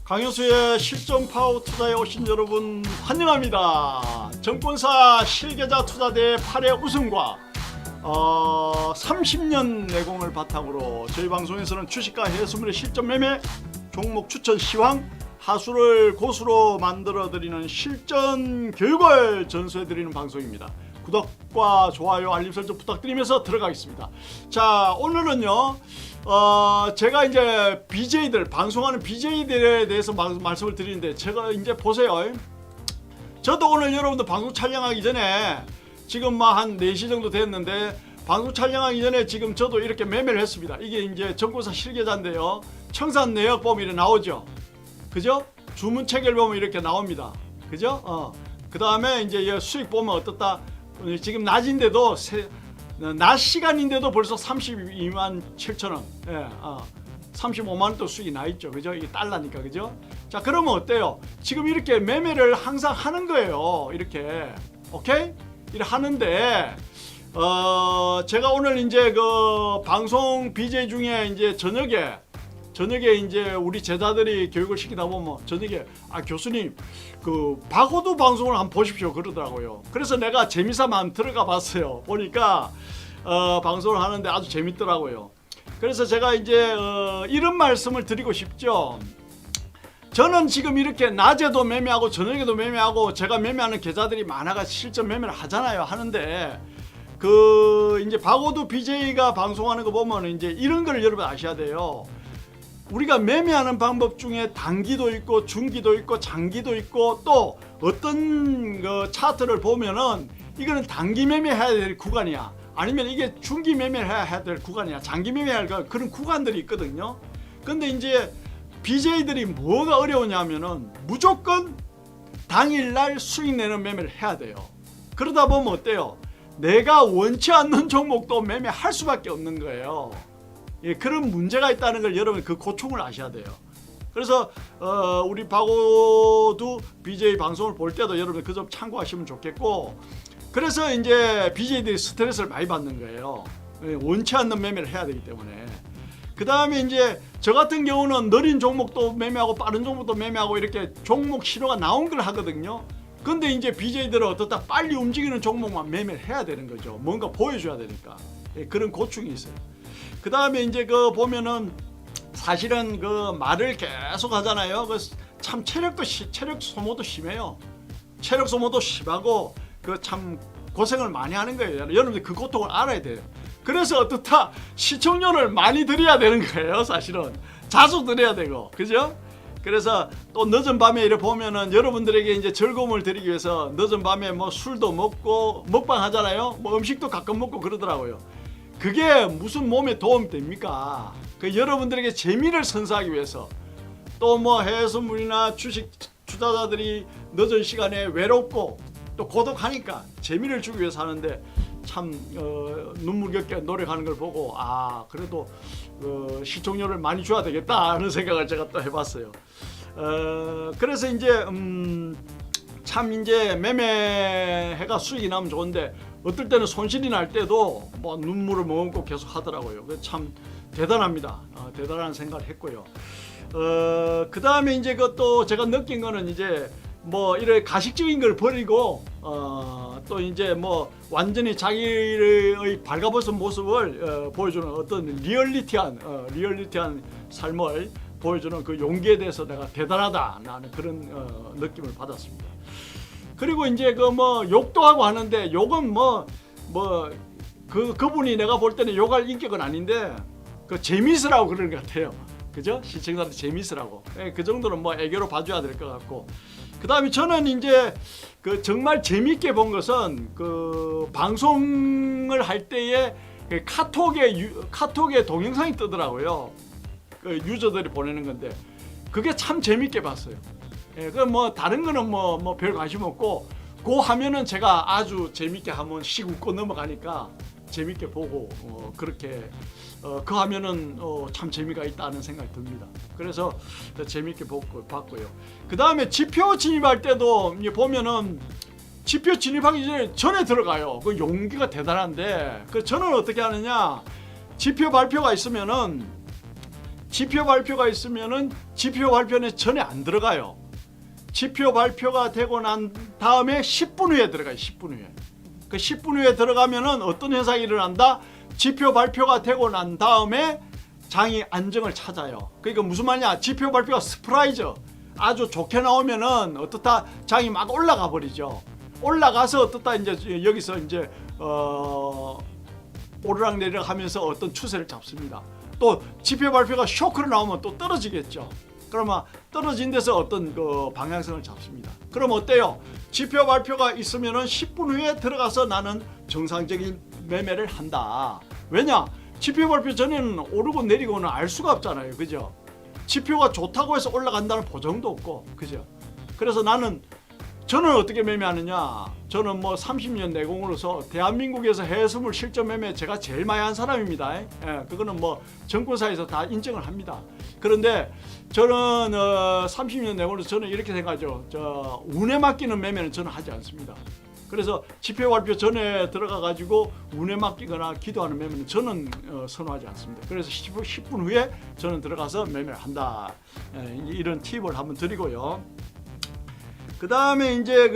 강효수의 실전 파워 투자에 오신 여러분 환영합니다. 정권사 실계좌 투자대 8회 우승과 30년 내공을 바탕으로 저희 방송에서는 주식과 해수물의 실전 매매, 종목 추천 시황, 하수를 고수로 만들어드리는 실전 교육을 전수해드리는 방송입니다. 구독과 좋아요, 알림 설정 부탁드리면서 들어가겠습니다. 자, 오늘은요 제가 이제 BJ들, 방송하는 BJ들에 대해서 말씀을 드리는데, 제가 이제 보세요. 저도 오늘 여러분들 방송 촬영하기 전에 지금 막 한 4시 정도 됐는데, 방송 촬영하기 전에 지금 저도 이렇게 매매를 했습니다. 이게 이제 정권사 실계좌인데요, 청산 내역 보면 이렇게 나오죠. 그죠? 주문 체결 보면 이렇게 나옵니다. 그죠? 그 다음에 이제 수익 보면 어떻다. 지금 낮인데도 낮 시간인데도 벌써 32만 7천 원, 35만 원 또 수익이 나 있죠. 그죠? 이게 달러니까. 그죠? 자, 그러면 어때요? 지금 이렇게 매매를 항상 하는 거예요. 이렇게. 오케이? 이렇게 하는데, 제가 오늘 이제 그 방송 BJ 중에 이제 저녁에 이제 우리 제자들이 교육을 시키다 보면 저녁에 교수님 그 박호두 방송을 한번 보십시오 그러더라고요. 그래서 내가 재미삼아 한번 들어가 봤어요. 보니까 방송을 하는데 아주 재밌더라고요. 그래서 제가 이제 이런 말씀을 드리고 싶죠. 저는 지금 이렇게 낮에도 매매하고 저녁에도 매매하고, 제가 매매하는 계좌들이 많아가 실전 매매를 하잖아요. 하는데 그 이제 박호두 BJ가 방송하는 거 보면 이제 이런 걸 여러분 아셔야 돼요. 우리가 매매하는 방법 중에 단기도 있고 중기도 있고 장기도 있고, 또 어떤 그 차트를 보면은 이거는 단기 매매해야 될 구간이야, 아니면 이게 중기 매매해야 될 구간이야, 장기 매매해야 될 그런 구간들이 있거든요. 근데 이제 BJ들이 뭐가 어려우냐면은 무조건 당일날 수익 내는 매매를 해야 돼요. 그러다 보면 어때요? 내가 원치 않는 종목도 매매할 수밖에 없는 거예요. 예, 그런 문제가 있다는 걸 여러분 그 고충을 아셔야 돼요. 그래서 우리 박호두 BJ 방송을 볼 때도 여러분 그 점 참고하시면 좋겠고, 그래서 이제 BJ들이 스트레스를 많이 받는 거예요. 예, 원치 않는 매매를 해야 되기 때문에. 그 다음에 이제 저 같은 경우는 느린 종목도 매매하고 빠른 종목도 매매하고 이렇게 종목 신호가 나온 걸 하거든요. 근데 이제 BJ들은 어떻다 빨리 움직이는 종목만 매매를 해야 되는 거죠. 뭔가 보여줘야 되니까. 예, 그런 고충이 있어요. 그 다음에 이제 그 보면은 사실은 그 말을 계속 하잖아요. 그 참 체력 소모도 심해요. 체력 소모도 심하고 그 참 고생을 많이 하는 거예요. 여러분들 그 고통을 알아야 돼요. 그래서 어떻다 시청료를 많이 드려야 되는 거예요. 사실은 자주 드려야 되고, 그죠? 그래서 또 늦은 밤에 이렇게 보면은 여러분들에게 이제 즐거움을 드리기 위해서 늦은 밤에 뭐 술도 먹고 먹방 하잖아요. 뭐 음식도 가끔 먹고 그러더라고요. 그게 무슨 몸에 도움이 됩니까? 그 여러분들에게 재미를 선사하기 위해서, 또 뭐 해수물이나 주식 투자자들이 늦은 시간에 외롭고 또 고독하니까 재미를 주기 위해서 하는데, 참 눈물겹게 노력하는 걸 보고 그래도 시청료를 많이 줘야 되겠다 하는 생각을 제가 또 해봤어요. 그래서 이제 참 이제 매매해가 수익이 나면 좋은데, 어떨 때는 손실이 날 때도 뭐 눈물을 머금고 계속 하더라고요. 참 대단합니다. 대단한 생각을 했고요. 그 다음에 이제 그또 제가 느낀 거는 이제 뭐 이런 가식적인 걸 버리고 또 이제 뭐 완전히 자기의 발가벗은 모습을 보여주는 어떤 리얼리티한 삶을 보여주는 그 용기에 대해서 내가 대단하다 나는 그런 느낌을 받았습니다. 그리고 이제 그 뭐 욕도 하고 하는데, 욕은 그분이 내가 볼 때는 욕할 인격은 아닌데 그 재미있으라고 그러는 것 같아요. 그죠? 시청자한테 재미있으라고. 그 정도는 뭐 애교로 봐줘야 될 것 같고. 그 다음에 저는 이제 그 정말 재미있게 본 것은 그 방송을 할 때에 그 카톡에 동영상이 뜨더라고요. 그 유저들이 보내는 건데 그게 참 재미있게 봤어요. 그 뭐 다른 거는 뭐 별 관심 없고, 그 화면은 제가 아주 재밌게 한번 씩 웃고 넘어가니까 재밌게 보고 그렇게 그 화면은 참 재미가 있다는 생각이 듭니다. 그래서 재밌게 봤고요. 그 다음에 지표 진입할 때도 보면은 지표 진입하기 전에 들어가요. 그 용기가 대단한데, 그 저는 어떻게 하느냐, 지표 발표가 있으면은 지표 발표가 있으면은 지표 발표는 전에 안 들어가요. 지표 발표가 되고 난 다음에 10분 후에 들어가요. 10분 후에. 그 10분 후에 들어가면은 어떤 현상이 일어난다? 지표 발표가 되고 난 다음에 장이 안정을 찾아요. 그러니까 무슨 말이냐? 지표 발표가 스프라이즈 아주 좋게 나오면은 어떻다? 장이 막 올라가 버리죠. 올라가서 어떻다? 이제 여기서 이제 오르락내리락 하면서 어떤 추세를 잡습니다. 또 지표 발표가 쇼크로 나오면 또 떨어지겠죠. 그러면 떨어진 데서 어떤 그 방향성을 잡습니다. 그럼 어때요? 지표 발표가 있으면은 10분 후에 들어가서 나는 정상적인 매매를 한다. 왜냐? 지표 발표 전에는 오르고 내리고는 알 수가 없잖아요. 그죠? 지표가 좋다고 해서 올라간다는 보장도 없고. 그죠? 그래서 저는 어떻게 매매하느냐? 저는 뭐 30년 내공으로서 대한민국에서 해외선물 실전 매매 제가 제일 많이 한 사람입니다. 예, 그거는 뭐 정권사에서 다 인정을 합니다. 그런데 저는 30년 내공으로서 저는 이렇게 생각하죠. 운에 맡기는 매매는 저는 하지 않습니다. 그래서 지표 발표 전에 들어가 가지고 운에 맡기거나 기도하는 매매는 저는 선호하지 않습니다. 그래서 10분 후에 저는 들어가서 매매를 한다. 이런 팁을 한번 드리고요. 그 다음에 이제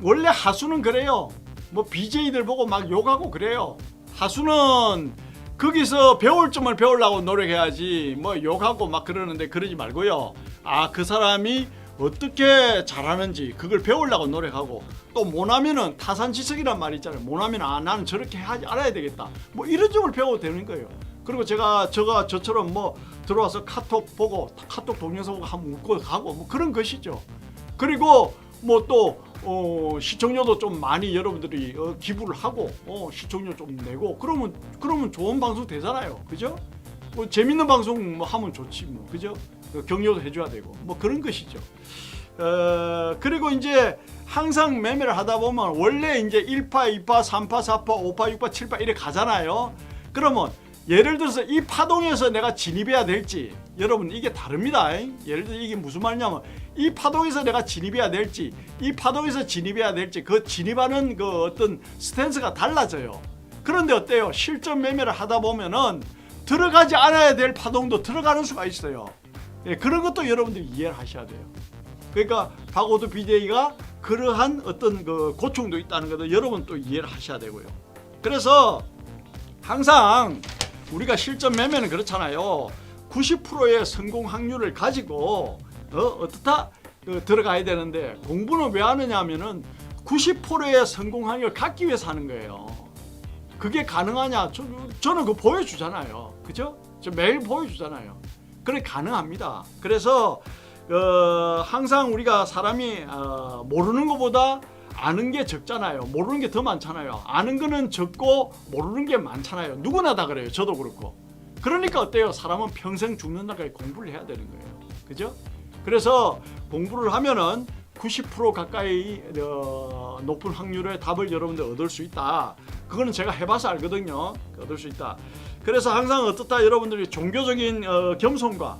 원래 하수는 그래요. 뭐 BJ들 보고 막 욕하고 그래요. 하수는 거기서 배울 점을 배우려고 노력해야지 뭐 욕하고 막 그러는데 그러지 말고요. 그 사람이 어떻게 잘하는지 그걸 배우려고 노력하고, 또 못하면은 타산지석이란 말이 있잖아요. 못하면 나는 저렇게 하지 알아야 되겠다. 뭐 이런 점을 배워도 되는 거예요. 그리고 저처럼 뭐 들어와서 카톡 보고 카톡 동영상 보고 한번 웃고 가고 뭐 그런 것이죠. 그리고 뭐 또 시청료도 좀 많이 여러분들이 기부를 하고 시청료 좀 내고 그러면 좋은 방송 되잖아요. 그죠? 뭐 재밌는 방송 뭐 하면 좋지 뭐. 그죠? 격려도 해줘야 되고 뭐 그런 것이죠. 그리고 이제 항상 매매를 하다 보면 원래 이제 1파, 2파, 3파, 4파, 5파, 6파, 7파 이렇게 가잖아요. 그러면 예를 들어서 이 파동에서 내가 진입해야 될지, 여러분 이게 다릅니다. 예를 들어서 이게 무슨 말이냐면 이 파동에서 내가 진입해야 될지, 이 파동에서 진입해야 될지 그 진입하는 그 어떤 스탠스가 달라져요. 그런데 어때요? 실전 매매를 하다 보면은 들어가지 않아야 될 파동도 들어가는 수가 있어요. 그런 것도 여러분들이 이해를 하셔야 돼요. 그러니까 박오도 BJ가 그러한 어떤 그 고충도 있다는 것도 여러분 또 이해를 하셔야 되고요. 그래서 항상 우리가 실전 매매는 그렇잖아요. 90%의 성공 확률을 가지고 어떻다 들어가야 되는데, 공부는 왜 하느냐 하면은 90%의 성공 확률을 갖기 위해서 하는 거예요. 그게 가능하냐? 저는 그거 보여주잖아요. 그죠? 저 매일 보여주잖아요. 그래 가능합니다. 그래서 항상 우리가 사람이 모르는 것보다 아는 게 적잖아요. 모르는 게 더 많잖아요. 아는 거는 적고 모르는 게 많잖아요. 누구나 다 그래요. 저도 그렇고. 그러니까 어때요? 사람은 평생 죽는 날까지 공부를 해야 되는 거예요. 그죠? 그래서 공부를 하면은 90% 가까이 높은 확률의 답을 여러분들 얻을 수 있다. 그거는 제가 해봐서 알거든요. 얻을 수 있다. 그래서 항상 어떻다, 여러분들이 종교적인 겸손과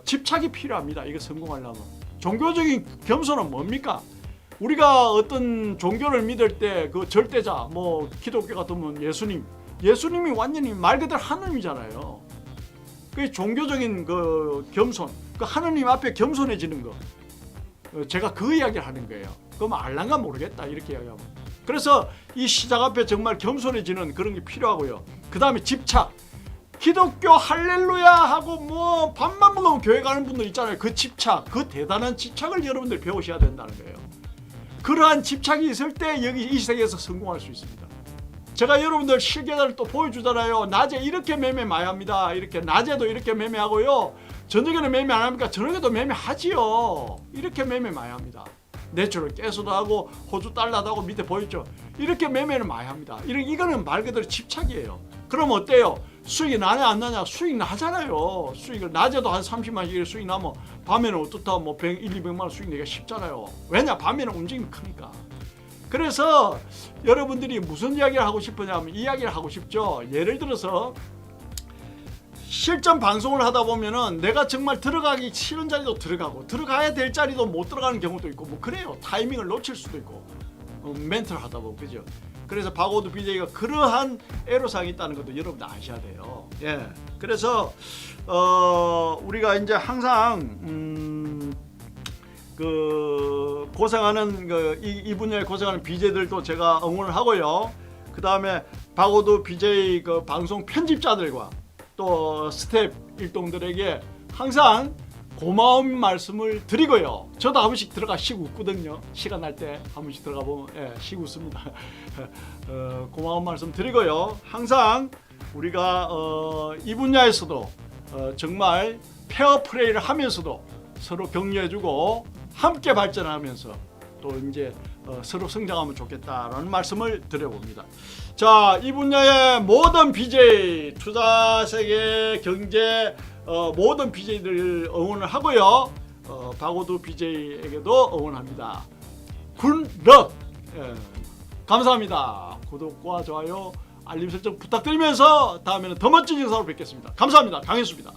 집착이 필요합니다. 이거 성공하려면. 종교적인 겸손은 뭡니까? 우리가 어떤 종교를 믿을 때 그 절대자, 뭐 기독교 같으면 예수님이 완전히 말 그대로 하느님이잖아요. 그 종교적인 그 겸손, 그 하느님 앞에 겸손해지는 거, 제가 그 이야기를 하는 거예요. 그럼 알란가 모르겠다 이렇게 이야기하면. 그래서 이 시작 앞에 정말 겸손해지는 그런 게 필요하고요. 그 다음에 집착. 기독교 할렐루야 하고 뭐 밥만 먹으면 교회 가는 분들 있잖아요. 그 집착, 그 대단한 집착을 여러분들 배우셔야 된다는 거예요. 그러한 집착이 있을 때 여기 이 세계에서 성공할 수 있습니다. 제가 여러분들 실계단을 또 보여주잖아요. 낮에 이렇게 매매 많이 합니다. 이렇게 낮에도 이렇게 매매하고요. 저녁에는 매매 안 합니까? 저녁에도 매매하지요. 이렇게 매매 많이 합니다. 내추럴 깨소도 하고 호주 달러도 하고 밑에 보였죠. 이렇게 매매를 많이 합니다. 이거는 말 그대로 집착이에요. 그럼 어때요? 수익이 나냐 안 나냐? 수익 나잖아요. 수익을 낮에도 한 30만씩 수익 나면 밤에는 어떻다 뭐 100, 200만 원 수익 내기가 쉽잖아요. 왜냐? 밤에는 움직임이 크니까. 그래서 여러분들이 무슨 이야기를 하고 싶으냐면 이 이야기를 하고 싶죠. 예를 들어서 실전 방송을 하다 보면은 내가 정말 들어가기 싫은 자리도 들어가고 들어가야 될 자리도 못 들어가는 경우도 있고 뭐 그래요. 타이밍을 놓칠 수도 있고 멘트를 하다 보면. 그죠? 그래서 박오두 BJ가 그러한 애로사항이 있다는 것도 여러분들 아셔야 돼요. 예. 그래서 우리가 이제 항상 그 고생하는 이 분야에 고생하는 BJ들도 제가 응원을 하고요. 그 다음에 박오두 BJ 그 방송 편집자들과 또 스텝 일동들에게 항상 고마운 말씀을 드리고요. 저도 한 번씩 들어가 쉬고 웃거든요. 시간 날 때 한 번씩 들어가 보면 쉬고 웃습니다. 고마운 말씀 드리고요. 항상 우리가 이 분야에서도 정말 페어 플레이를 하면서도 서로 격려해주고 함께 발전하면서 또 이제 서로 성장하면 좋겠다라는 말씀을 드려봅니다. 자, 이 분야의 모든 BJ, 투자세계, 경제 모든 BJ들 응원을 하고요. 박오두 BJ에게도 응원합니다. 굿럭! 감사합니다. 구독과 좋아요, 알림 설정 부탁드리면서 다음에는 더 멋진 영상으로 뵙겠습니다. 감사합니다. 강현수입니다.